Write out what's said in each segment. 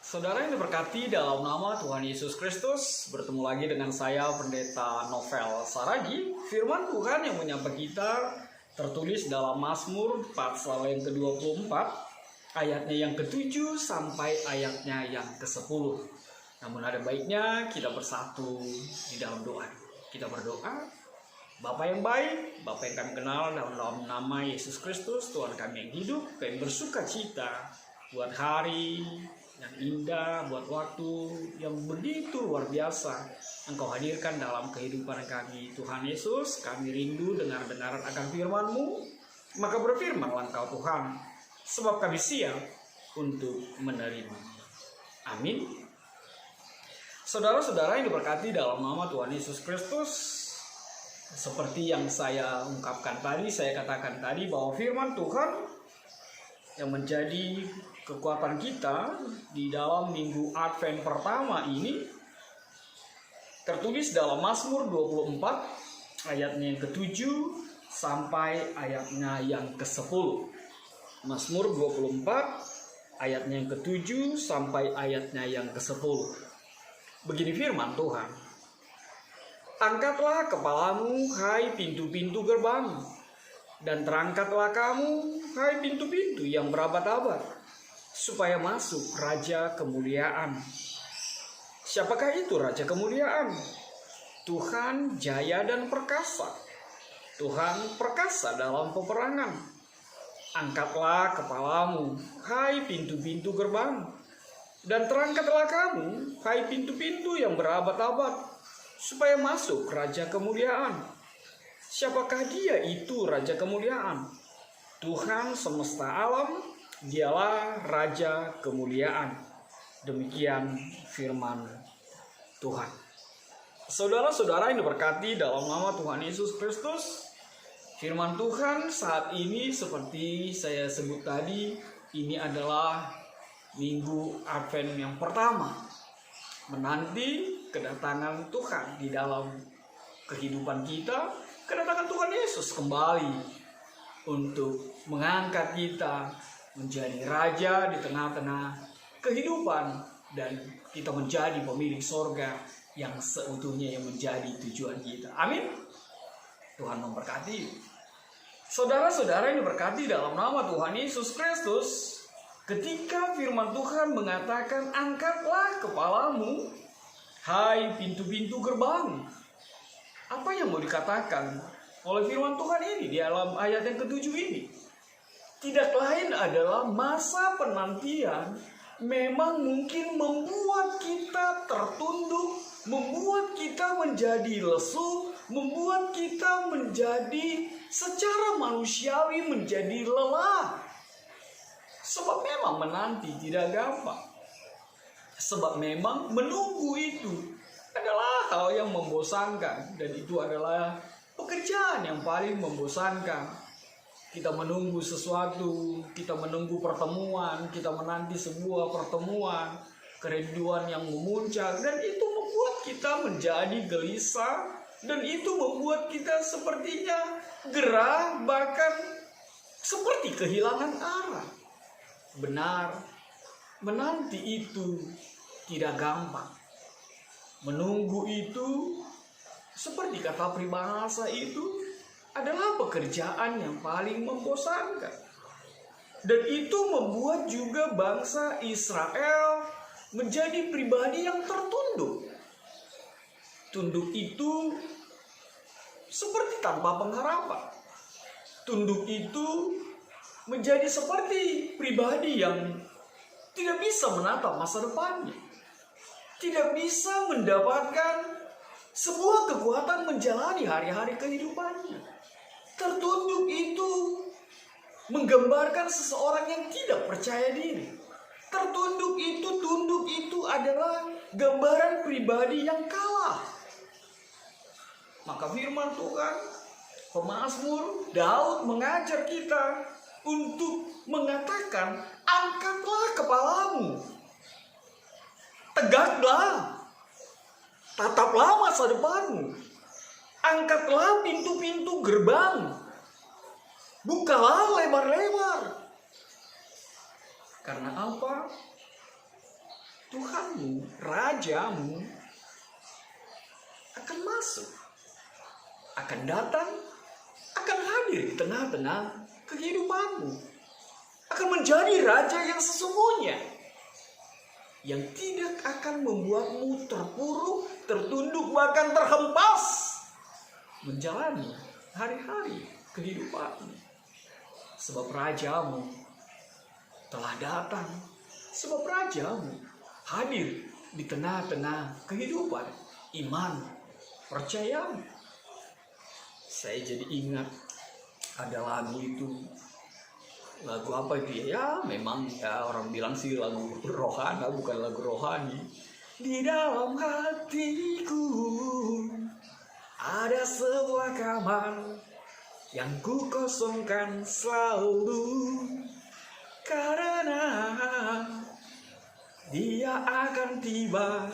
Saudara yang diberkati dalam nama Tuhan Yesus Kristus, bertemu lagi dengan saya Pendeta Novel Saragi. Firman Tuhan yang menyapa kita tertulis dalam Mazmur pasal yang ke-24, ayatnya yang ke-7 sampai ayatnya yang ke-10. Namun ada baiknya kita bersatu di dalam doa. Kita berdoa. Bapa yang baik, Bapa yang kami kenal dalam nama Yesus Kristus, Tuhan kami yang hidup, kami bersuka cita buat hari yang indah, buat waktu yang begitu luar biasa Engkau hadirkan dalam kehidupan kami. Tuhan Yesus, kami rindu dengar-dengaran akan firman-Mu, maka berfirmanlah Engkau Tuhan, sebab kami siap untuk menerima. Amin. Saudara-saudara yang diberkati dalam nama Tuhan Yesus Kristus, seperti yang saya ungkapkan tadi, saya katakan tadi bahwa firman Tuhan yang menjadi kekuatan kita di dalam minggu Advent pertama ini tertulis dalam Mazmur 24 ayatnya yang ke-7 sampai ayatnya yang ke-10. Mazmur 24 ayatnya yang ke-7 sampai ayatnya yang ke-10. Begini firman Tuhan. Angkatlah kepalamu, hai pintu-pintu gerbang, dan terangkatlah kamu, hai pintu-pintu yang berabad-abad, supaya masuk Raja Kemuliaan. Siapakah itu Raja Kemuliaan? Tuhan jaya dan perkasa. Tuhan perkasa dalam peperangan. Angkatlah kepalamu, hai pintu-pintu gerbang, dan terangkatlah kamu, hai pintu-pintu yang berabad-abad, supaya masuk Raja Kemuliaan. Siapakah dia itu Raja Kemuliaan? Tuhan semesta alam, dialah Raja Kemuliaan. Demikian firman Tuhan. Saudara-saudara yang diberkati dalam nama Tuhan Yesus Kristus, firman Tuhan saat ini seperti saya sebut tadi, ini adalah minggu Advent yang pertama, menanti kedatangan Tuhan di dalam kehidupan kita, kedatangan Tuhan Yesus kembali untuk mengangkat kita menjadi raja di tengah-tengah kehidupan, dan kita menjadi pemilik sorga yang seutuhnya yang menjadi tujuan kita. Amin. Tuhan memberkati. Saudara-saudara yang diberkati dalam nama Tuhan Yesus Kristus, ketika firman Tuhan mengatakan angkatlah kepalamu, hai pintu-pintu gerbang, apa yang mau dikatakan oleh firman Tuhan ini di dalam ayat yang ke-7 ini? Tidak lain adalah masa penantian memang mungkin membuat kita tertunduk, membuat kita menjadi lesu, membuat kita menjadi secara manusiawi menjadi lelah. Sebab memang menanti tidak gampang. Sebab memang menunggu itu adalah hal yang membosankan, dan itu adalah pekerjaan yang paling membosankan. Kita menunggu sesuatu, kita menunggu pertemuan, kita menanti sebuah pertemuan, kerinduan yang memuncak, dan itu membuat kita menjadi gelisah, dan itu membuat kita sepertinya gerah, bahkan seperti kehilangan arah. Benar, menanti itu tidak gampang. Menunggu itu, seperti kata peribahasa itu, adalah pekerjaan yang paling membosankan. Dan itu membuat juga bangsa Israel menjadi pribadi yang tertunduk. Tunduk itu seperti tanpa pengharapan. Tunduk itu menjadi seperti pribadi yang tidak bisa menatap masa depannya, tidak bisa mendapatkan sebuah kekuatan menjalani hari-hari kehidupannya. Tertunduk itu menggambarkan seseorang yang tidak percaya diri. Tertunduk itu, tunduk itu adalah gambaran pribadi yang kalah. Maka firman Tuhan, pemazmur Daud mengajar kita untuk mengatakan, angkatlah kepalamu, tegaklah, tataplah masa depanmu, angkatlah pintu-pintu gerbang, bukalah lebar-lebar. Karena apa? Tuhanmu, Rajamu akan masuk, akan datang, akan hadir di tengah-tengah kehidupanmu, akan menjadi Raja yang sesungguhnya, yang tidak akan membuatmu terpuruk, tertunduk, bahkan terhempas menjalani hari-hari kehidupanmu. Sebab Rajamu telah datang, sebab Rajamu hadir di tengah-tengah kehidupan iman, percayamu. Saya jadi ingat ada lagu itu. Lagu apa itu ya? Memang ya orang bilang sih lagu rohana, bukan lagu rohani. Di dalam hatiku ada sebuah kamar yang ku kosongkan selalu, karena dia akan tiba.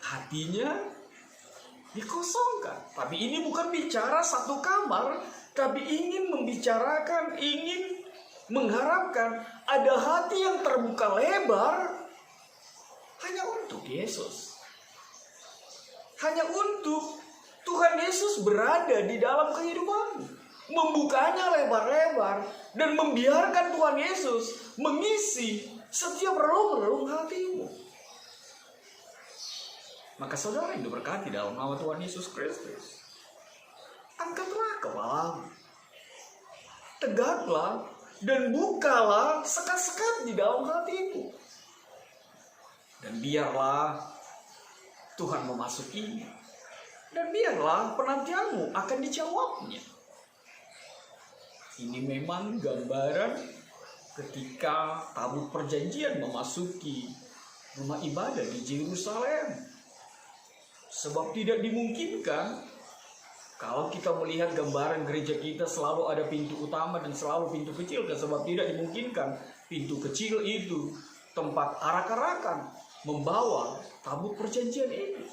Hatinya dikosongkan. Tapi ini bukan bicara satu kamar, tapi ingin membicarakan, ingin mengharapkan ada hati yang terbuka lebar hanya untuk Yesus. Hanya untuk Tuhan Yesus berada di dalam kehidupanmu. Membukanya lebar-lebar dan membiarkan Tuhan Yesus mengisi setiap relung-relung hatimu. Maka saudara yang diberkati dalam nama Tuhan Yesus Kristus, angkatlah kepalamu, tegaklah dan bukalah sekat-sekat di dalam hatimu, dan biarlah Tuhan memasukinya, dan biarlah penantianmu akan dijawabnya. Ini memang gambaran ketika tabut perjanjian memasuki rumah ibadah di Yerusalem. Sebab tidak dimungkinkan kalau kita melihat gambaran gereja kita selalu ada pintu utama dan selalu pintu kecil. Dan sebab tidak dimungkinkan pintu kecil itu tempat arak-arakan membawa tabut perjanjian itu.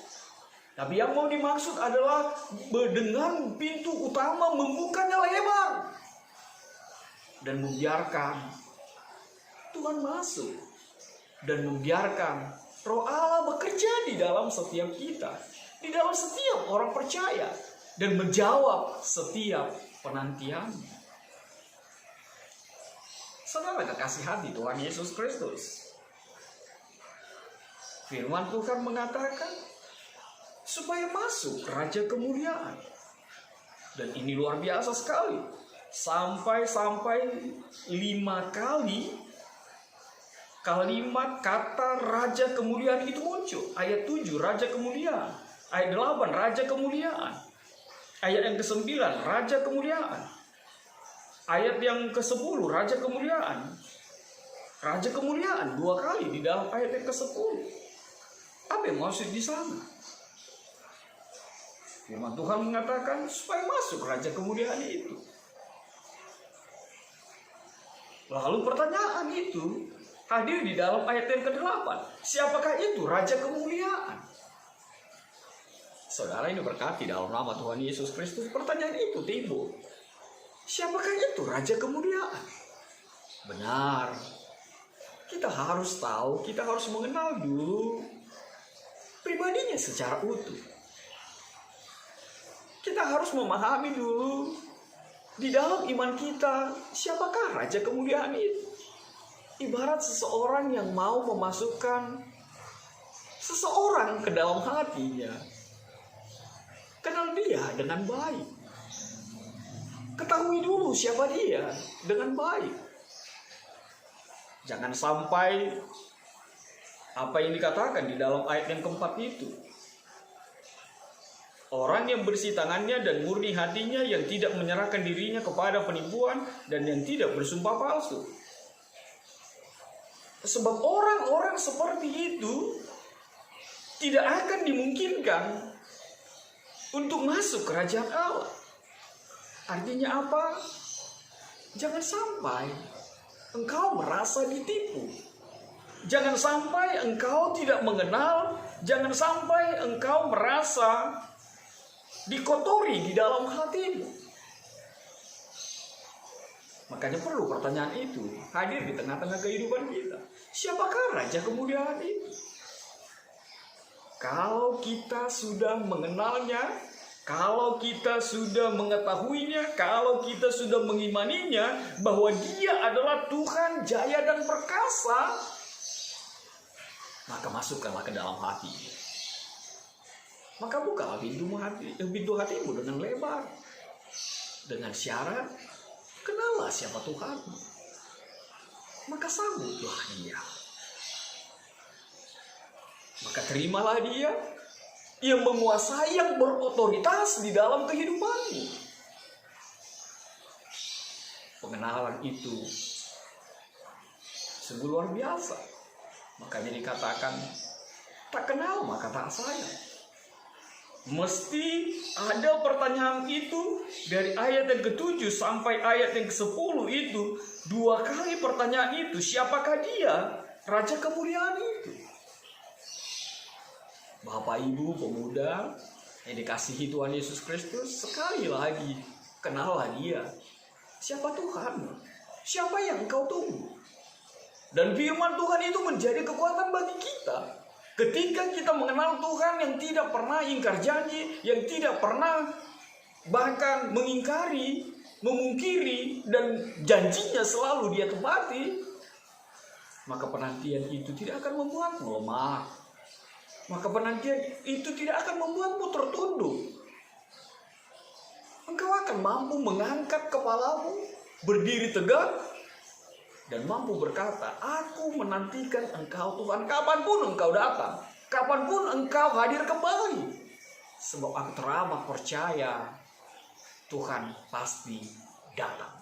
Tapi yang mau dimaksud adalah dengan pintu utama membukanya lebar dan membiarkan Tuhan masuk dan membiarkan Roh Allah bekerja di dalam setiap kita, di dalam setiap orang percaya, dan menjawab setiap penantian. Saudara kekasih hati Tuhan Yesus Kristus, firman Tuhan mengatakan supaya masuk Raja Kemuliaan. Dan ini luar biasa sekali. Sampai 5 kali kalimat kata Raja Kemuliaan itu muncul. Ayat 7 Raja Kemuliaan, ayat 8 Raja Kemuliaan, ayat yang ke-9 Raja Kemuliaan, ayat yang ke-10 Raja Kemuliaan. Raja Kemuliaan 2 kali di dalam ayat yang ke-10. Apa yang maksud di sana? Firman Tuhan mengatakan supaya masuk Raja Kemuliaan itu. Lalu pertanyaan itu hadir di dalam ayat yang ke-8. Siapakah itu Raja Kemuliaan? Saudara ini berkati dalam nama Tuhan Yesus Kristus. Pertanyaan itu timbul. Siapakah itu Raja Kemuliaan? Benar. Kita harus tahu, kita harus mengenal dulu pribadinya secara utuh. Kita harus memahami dulu di dalam iman kita siapakah Raja Kemuliaan itu. Ibarat seseorang yang mau memasukkan seseorang ke dalam hatinya. Kenal dia dengan baik. Ketahui dulu siapa dia dengan baik. Jangan sampai apa yang dikatakan di dalam ayat yang keempat itu. Orang yang bersih tangannya dan murni hatinya, yang tidak menyerahkan dirinya kepada penipuan dan yang tidak bersumpah palsu. Sebab orang-orang seperti itu tidak akan dimungkinkan untuk masuk kerajaan Allah. Artinya apa? Jangan sampai engkau merasa ditipu. Jangan sampai engkau tidak mengenal. Jangan sampai engkau merasa dikotori di dalam hatimu. Makanya perlu pertanyaan itu hadir di tengah-tengah kehidupan kita. Siapakah Raja kemuliaan itu? Kalau kita sudah mengenalnya, kalau kita sudah mengetahuinya, kalau kita sudah mengimaninya bahwa Dia adalah Tuhan jaya dan perkasa, maka masukkanlah ke dalam hati. Maka bukalah pintu hatimu dengan lebar, dengan syarat kenallah siapa Tuhan. Maka sambutlah Dia. Maka terimalah Dia yang menguasai, yang berotoritas di dalam kehidupanmu. Pengenalan itu sungguh luar biasa. Makanya dikatakan, tak kenal maka tak sayang. Mesti ada pertanyaan itu dari ayat yang ke-7 sampai ayat yang ke-10 itu. 2 kali pertanyaan itu, siapakah Dia? Raja kemuliaan itu. Bapak Ibu pemuda yang dikasihi Tuhan Yesus Kristus, sekali lagi kenallah Dia. Siapa Tuhan? Siapa yang engkau tunggu? Dan firman Tuhan itu menjadi kekuatan bagi kita. Ketika kita mengenal Tuhan yang tidak pernah ingkar janji, yang tidak pernah bahkan mengingkari, memungkiri, dan janjinya selalu Dia tepati, maka penantian itu tidak akan membuatmu lemah. Maka penantian itu tidak akan membuatmu tertunduk. Engkau akan mampu mengangkat kepalamu, berdiri tegak, dan mampu berkata, aku menantikan Engkau Tuhan, kapanpun Engkau datang, kapanpun Engkau hadir kembali. Sebab aku teramat percaya Tuhan pasti datang.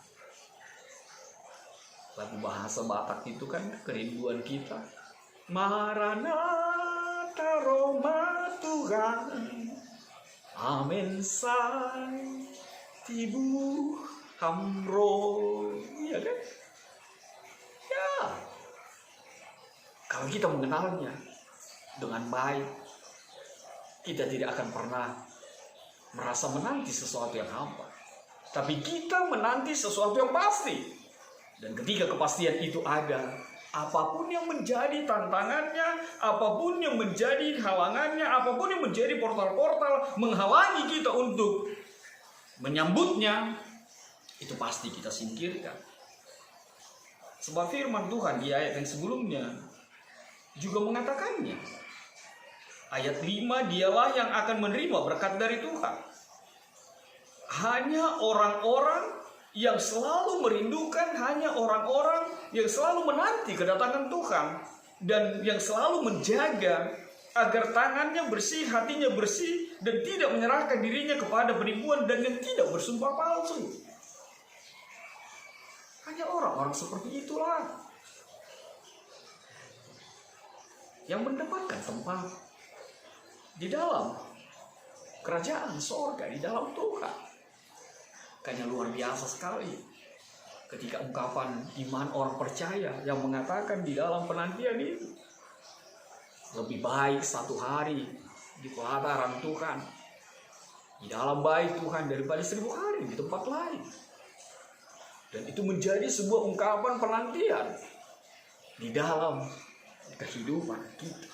Lagu bahasa Batak itu kan kerinduan kita. Maranatha Roma Tuhan, amen say tibu hamro. Iya kan? Ya. Kalau kita mengenalnya dengan baik, kita tidak akan pernah merasa menanti sesuatu yang hampa. Tapi kita menanti sesuatu yang pasti. Dan ketika kepastian itu ada, apapun yang menjadi tantangannya, apapun yang menjadi halangannya, apapun yang menjadi portal-portal menghalangi kita untuk menyambutnya, itu pasti kita singkirkan. Sebab firman Tuhan di ayat yang sebelumnya juga mengatakannya. Ayat 5, dialah yang akan menerima berkat dari Tuhan. Hanya orang-orang yang selalu merindukan, hanya orang-orang yang selalu menanti kedatangan Tuhan, dan yang selalu menjaga agar tangannya bersih, hatinya bersih, dan tidak menyerahkan dirinya kepada penipuan, dan yang tidak bersumpah palsu. Hanya orang-orang seperti itulah yang mendapatkan tempat di dalam kerajaan sorga, di dalam Tuhan. Kayaknya luar biasa sekali ketika ungkapan iman orang percaya yang mengatakan di dalam penantian itu, lebih baik satu hari di pelataran Tuhan, di dalam bait Tuhan, daripada 1000 hari di tempat lain. Dan itu menjadi sebuah ungkapan penantian di dalam kehidupan kita.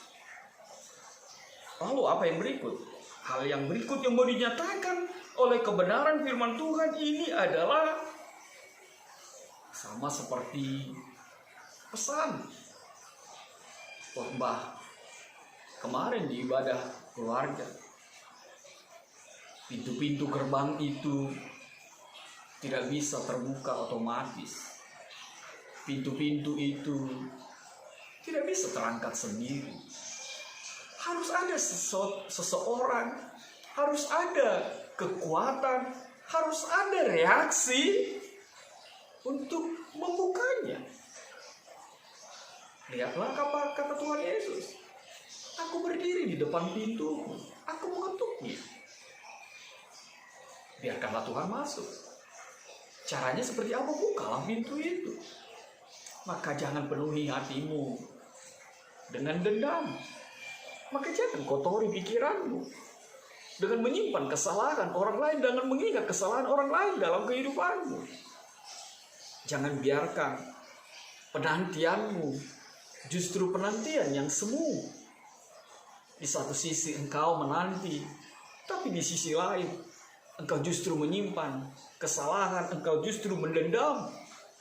Lalu apa yang berikut? Hal yang berikut yang mau dinyatakan oleh kebenaran firman Tuhan ini adalah sama seperti pesan khotbah kemarin di ibadah keluarga. Pintu-pintu gerbang itu tidak bisa terbuka otomatis. Pintu-pintu itu tidak bisa terangkat sendiri. Harus ada seseorang, harus ada kekuatan, harus ada reaksi untuk membukanya. Lihatlah apa kata Tuhan Yesus. Aku berdiri di depan pintu, aku mengetuknya. Biarkanlah Tuhan masuk. Caranya seperti apa? Bukalah pintu itu. Maka jangan penuhi hatimu dengan dendam. Maka jangan kotori pikiranmu dengan menyimpan kesalahan orang lain, dengan mengingat kesalahan orang lain dalam kehidupanmu. Jangan biarkan penantianmu justru penantian yang semu. Di satu sisi engkau menanti, tapi di sisi lain engkau justru menyimpan kesalahan, engkau justru mendendam,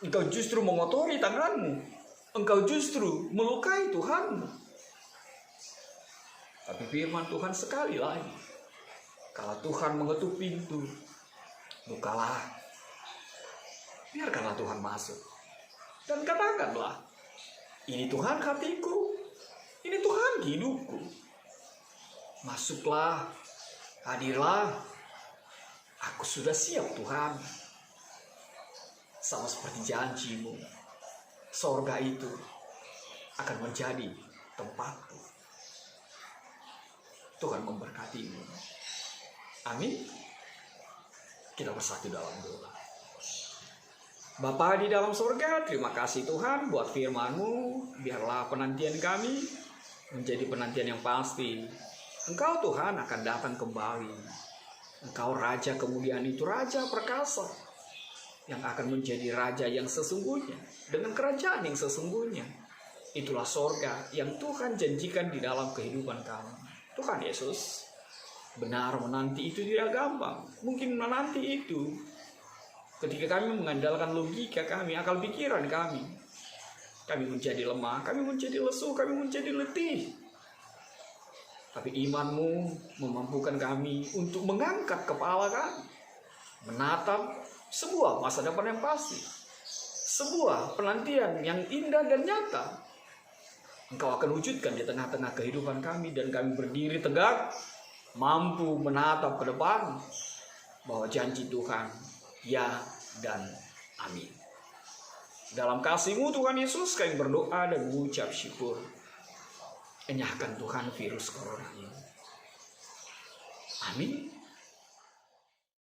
engkau justru mengotori tanganmu, engkau justru melukai Tuhanmu. Tapi firman Tuhan sekali lagi, kalau Tuhan mengetuk pintu, bukalah, biarkanlah Tuhan masuk. Dan katakanlah, ini Tuhan hatiku, ini Tuhan hidupku. Masuklah, hadirlah, aku sudah siap Tuhan. Sama seperti janjimu, sorga itu akan menjadi tempatku. Tuhan memberkatimu. Amin. Kita bersatu dalam doa. Bapa di dalam surga, terima kasih Tuhan buat firman-Mu. Biarlah penantian kami menjadi penantian yang pasti. Engkau Tuhan akan datang kembali. Engkau Raja kemuliaan itu, Raja perkasa, yang akan menjadi Raja yang sesungguhnya, dengan kerajaan yang sesungguhnya. Itulah sorga yang Tuhan janjikan di dalam kehidupan kami. Tuhan Yesus, benar menanti itu tidak gampang. Mungkin menanti itu ketika kami mengandalkan logika kami, akal pikiran kami menjadi lemah, kami menjadi lesu, kami menjadi letih. Tapi iman-Mu memampukan kami untuk mengangkat kepala kami, menatap sebuah masa depan yang pasti, sebuah penantian yang indah dan nyata. Engkau akan wujudkan di tengah-tengah kehidupan kami, dan kami berdiri tegak, mampu menatap ke depan, bahwa janji Tuhan ya dan amin. Dalam kasih-Mu Tuhan Yesus, kami berdoa dan mengucap syukur. Enyahkan Tuhan virus corona ini. Amin.